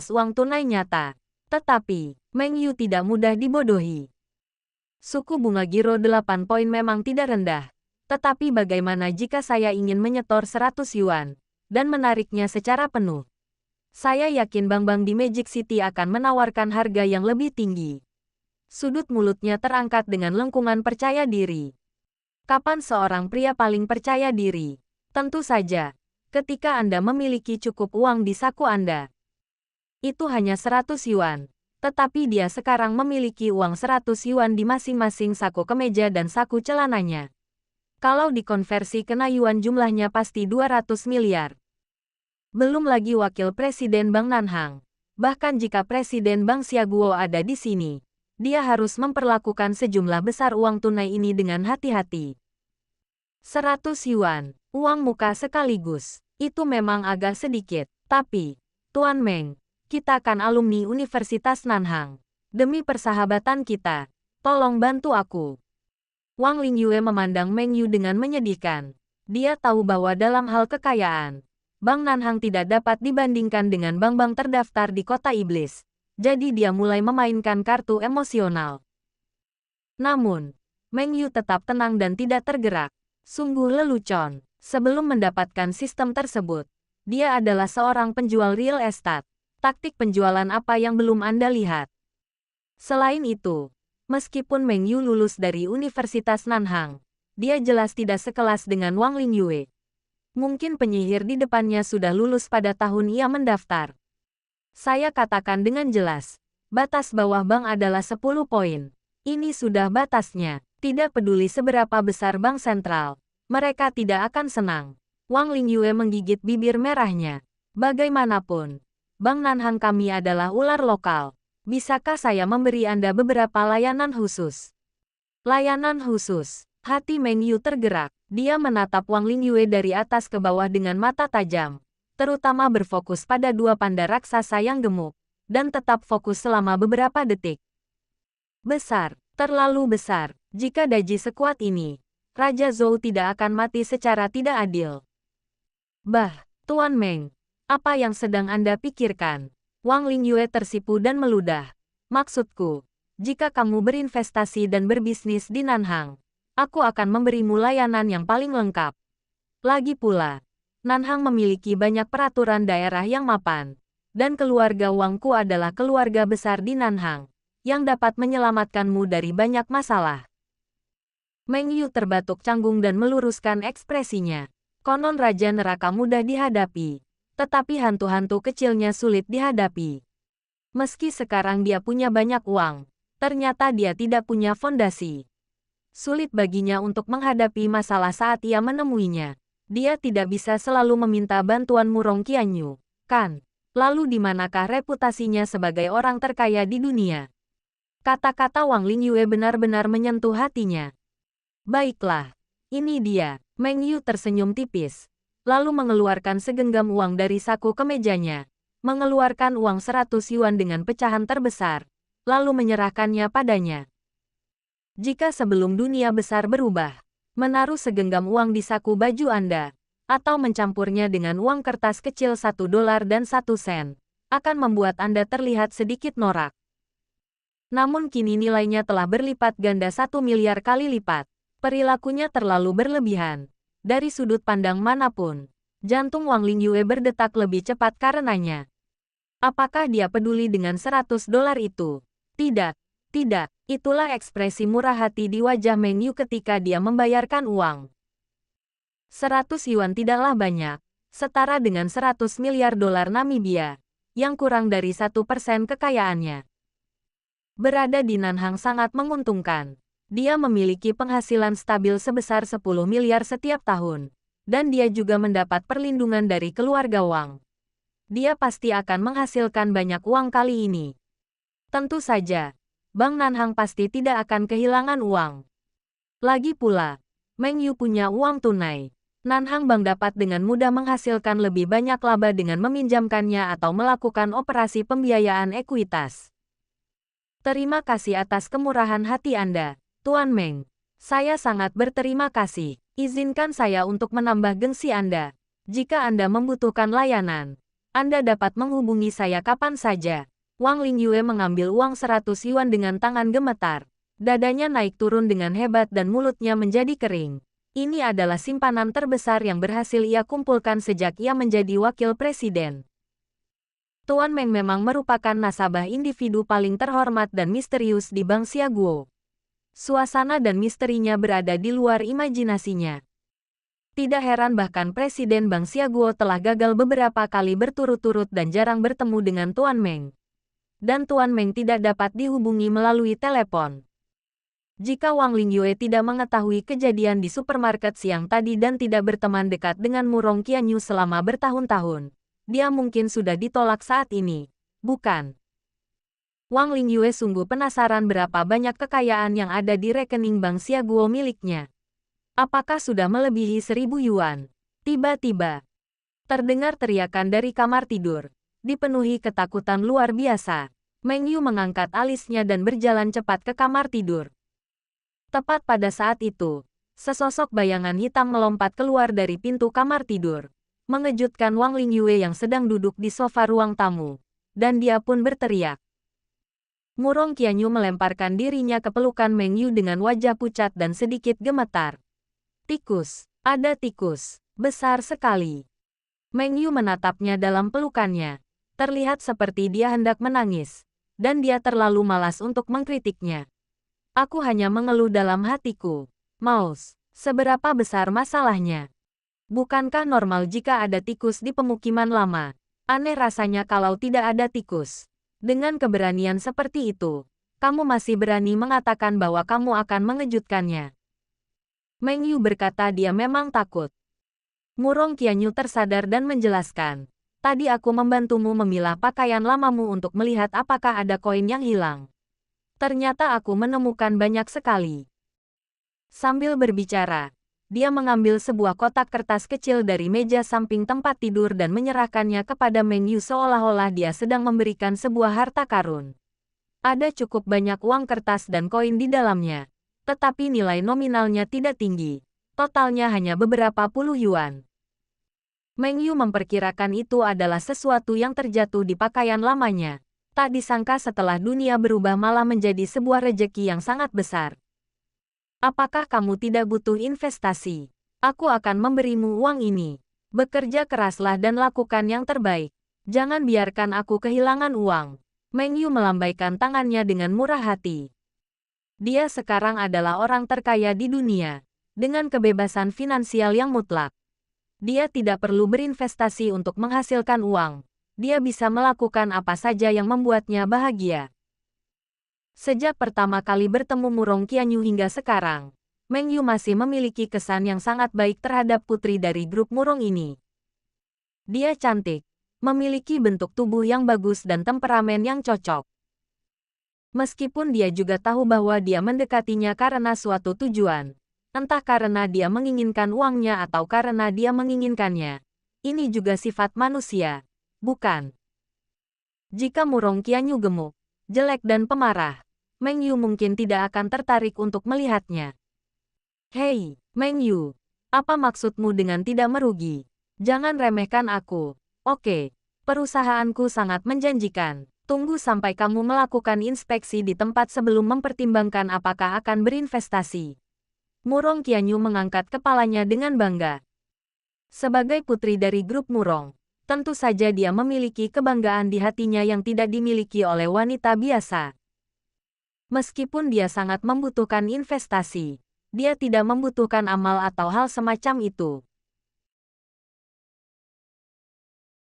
uang tunai nyata. Tetapi, Meng Yu tidak mudah dibodohi. Suku bunga Giro 8 poin memang tidak rendah. Tetapi bagaimana jika saya ingin menyetor 100 yuan dan menariknya secara penuh? Saya yakin bank-bank di Magic City akan menawarkan harga yang lebih tinggi. Sudut mulutnya terangkat dengan lengkungan percaya diri. Kapan seorang pria paling percaya diri? Tentu saja, ketika Anda memiliki cukup uang di saku Anda. Itu hanya 100 yuan. Tetapi dia sekarang memiliki uang 100 yuan di masing-masing saku kemeja dan saku celananya. Kalau dikonversi ke yuan jumlahnya pasti 200 miliar. Belum lagi wakil presiden Bank Nanhang. Bahkan jika presiden Bank Xiaoguo ada di sini, dia harus memperlakukan sejumlah besar uang tunai ini dengan hati-hati. 100 yuan, uang muka sekaligus. Itu memang agak sedikit. Tapi, Tuan Meng, kita kan alumni Universitas Nanhang. Demi persahabatan kita, tolong bantu aku. Wang Lingyue memandang Meng Yu dengan menyedihkan. Dia tahu bahwa dalam hal kekayaan, Bank Nanhang tidak dapat dibandingkan dengan bank-bank terdaftar di kota iblis. Jadi dia mulai memainkan kartu emosional. Namun, Meng Yu tetap tenang dan tidak tergerak. Sungguh lelucon. Sebelum mendapatkan sistem tersebut, dia adalah seorang penjual real estate. Taktik penjualan apa yang belum Anda lihat? Selain itu, meskipun Meng Yu lulus dari Universitas Nanhang, dia jelas tidak sekelas dengan Wang Lingyue. Mungkin penyihir di depannya sudah lulus pada tahun ia mendaftar. Saya katakan dengan jelas, batas bawah bank adalah 10 poin. Ini sudah batasnya. Tidak peduli seberapa besar bank sentral, mereka tidak akan senang. Wang Lingyue menggigit bibir merahnya. Bagaimanapun, Bank Nanhang kami adalah ular lokal. Bisakah saya memberi Anda beberapa layanan khusus? Layanan khusus. Hati Meng Yu tergerak. Dia menatap Wang Lingyue dari atas ke bawah dengan mata tajam. Terutama berfokus pada dua panda raksasa yang gemuk. Dan tetap fokus selama beberapa detik. Besar. Terlalu besar. Jika Daji sekuat ini, Raja Zhou tidak akan mati secara tidak adil. Bah, Tuan Meng, apa yang sedang Anda pikirkan? Wang Lingyue tersipu dan meludah. Maksudku, jika kamu berinvestasi dan berbisnis di Nanhang, aku akan memberimu layanan yang paling lengkap. Lagi pula, Nanhang memiliki banyak peraturan daerah yang mapan, dan keluarga Wangku adalah keluarga besar di Nanhang, yang dapat menyelamatkanmu dari banyak masalah. Meng Yu terbatuk canggung dan meluruskan ekspresinya. Konon Raja Neraka mudah dihadapi, tetapi hantu-hantu kecilnya sulit dihadapi. Meski sekarang dia punya banyak uang, ternyata dia tidak punya fondasi. Sulit baginya untuk menghadapi masalah saat ia menemuinya. Dia tidak bisa selalu meminta bantuan Murong Qianyu, kan? Lalu di manakah reputasinya sebagai orang terkaya di dunia? Kata-kata Wang Lingyue benar-benar menyentuh hatinya. Baiklah, ini dia. Meng Yu tersenyum tipis, lalu mengeluarkan segenggam uang dari saku kemejanya, mengeluarkan uang 100 yuan dengan pecahan terbesar, lalu menyerahkannya padanya. Jika sebelum dunia besar berubah, menaruh segenggam uang di saku baju Anda, atau mencampurnya dengan uang kertas kecil $1 dan 1 sen, akan membuat Anda terlihat sedikit norak. Namun kini nilainya telah berlipat ganda 1 miliar kali lipat. Perilakunya terlalu berlebihan. Dari sudut pandang manapun, jantung Wang Lingyue berdetak lebih cepat karenanya. Apakah dia peduli dengan $100 itu? Tidak, tidak. Itulah ekspresi murah hati di wajah Meng Yu ketika dia membayarkan uang. 100 yuan tidaklah banyak, setara dengan 100 miliar dolar Namibia, yang kurang dari 1% kekayaannya. Berada di Nanhang sangat menguntungkan. Dia memiliki penghasilan stabil sebesar 10 miliar setiap tahun, dan dia juga mendapat perlindungan dari keluarga Wang. Dia pasti akan menghasilkan banyak uang kali ini. Tentu saja, Bank Nanhang pasti tidak akan kehilangan uang. Lagi pula, Meng Yu punya uang tunai. Nanhang Bank dapat dengan mudah menghasilkan lebih banyak laba dengan meminjamkannya atau melakukan operasi pembiayaan ekuitas. Terima kasih atas kemurahan hati Anda, Tuan Meng. Saya sangat berterima kasih. Izinkan saya untuk menambah gengsi Anda. Jika Anda membutuhkan layanan, Anda dapat menghubungi saya kapan saja. Wang Lingyue mengambil uang 100 yuan dengan tangan gemetar. Dadanya naik turun dengan hebat dan mulutnya menjadi kering. Ini adalah simpanan terbesar yang berhasil ia kumpulkan sejak ia menjadi wakil presiden. Tuan Meng memang merupakan nasabah individu paling terhormat dan misterius di Bank Xiaoguo. Suasana dan misterinya berada di luar imajinasinya. Tidak heran bahkan Presiden Bank Xiaoguo telah gagal beberapa kali berturut-turut dan jarang bertemu dengan Tuan Meng. Dan Tuan Meng tidak dapat dihubungi melalui telepon. Jika Wang Lingyue tidak mengetahui kejadian di supermarket siang tadi dan tidak berteman dekat dengan Murong Qianyu selama bertahun-tahun, dia mungkin sudah ditolak saat ini, bukan? Wang Lingyue sungguh penasaran berapa banyak kekayaan yang ada di rekening Bank Xiaoguo miliknya. Apakah sudah melebihi 1.000 yuan? Tiba-tiba, terdengar teriakan dari kamar tidur. Dipenuhi ketakutan luar biasa, Meng Yu mengangkat alisnya dan berjalan cepat ke kamar tidur. Tepat pada saat itu, sesosok bayangan hitam melompat keluar dari pintu kamar tidur, mengejutkan Wang Lingyue yang sedang duduk di sofa ruang tamu, dan dia pun berteriak. Murong Qianyu melemparkan dirinya ke pelukan Meng Yu dengan wajah pucat dan sedikit gemetar. Tikus, ada tikus, besar sekali. Meng Yu menatapnya dalam pelukannya. Terlihat seperti dia hendak menangis, dan dia terlalu malas untuk mengkritiknya. Aku hanya mengeluh dalam hatiku. Maus, seberapa besar masalahnya? Bukankah normal jika ada tikus di pemukiman lama? Aneh rasanya kalau tidak ada tikus. Dengan keberanian seperti itu, kamu masih berani mengatakan bahwa kamu akan mengejutkannya. Meng Yu berkata dia memang takut. Murong Qianyu tersadar dan menjelaskan. Tadi aku membantumu memilah pakaian lamamu untuk melihat apakah ada koin yang hilang. Ternyata aku menemukan banyak sekali. Sambil berbicara, dia mengambil sebuah kotak kertas kecil dari meja samping tempat tidur dan menyerahkannya kepada Meng Yu seolah-olah dia sedang memberikan sebuah harta karun. Ada cukup banyak uang kertas dan koin di dalamnya. Tetapi nilai nominalnya tidak tinggi. Totalnya hanya beberapa puluh yuan. Meng Yu memperkirakan itu adalah sesuatu yang terjatuh di pakaian lamanya. Tak disangka setelah dunia berubah malah menjadi sebuah rejeki yang sangat besar. Apakah kamu tidak butuh investasi? Aku akan memberimu uang ini. Bekerja keraslah dan lakukan yang terbaik. Jangan biarkan aku kehilangan uang. Meng Yu melambaikan tangannya dengan murah hati. Dia sekarang adalah orang terkaya di dunia, dengan kebebasan finansial yang mutlak. Dia tidak perlu berinvestasi untuk menghasilkan uang. Dia bisa melakukan apa saja yang membuatnya bahagia. Sejak pertama kali bertemu Murong Qianyu hingga sekarang, Meng Yu masih memiliki kesan yang sangat baik terhadap putri dari grup Murong ini. Dia cantik, memiliki bentuk tubuh yang bagus dan temperamen yang cocok. Meskipun dia juga tahu bahwa dia mendekatinya karena suatu tujuan, entah karena dia menginginkan uangnya atau karena dia menginginkannya. Ini juga sifat manusia, bukan? Jika Murong Qianyu gemuk, jelek dan pemarah, Meng Yu mungkin tidak akan tertarik untuk melihatnya. Hei, Meng Yu, apa maksudmu dengan tidak merugi? Jangan remehkan aku. Oke, perusahaanku sangat menjanjikan. Tunggu sampai kamu melakukan inspeksi di tempat sebelum mempertimbangkan apakah akan berinvestasi. Murong Qianyu mengangkat kepalanya dengan bangga. Sebagai putri dari grup Murong, tentu saja dia memiliki kebanggaan di hatinya yang tidak dimiliki oleh wanita biasa. Meskipun dia sangat membutuhkan investasi, dia tidak membutuhkan amal atau hal semacam itu.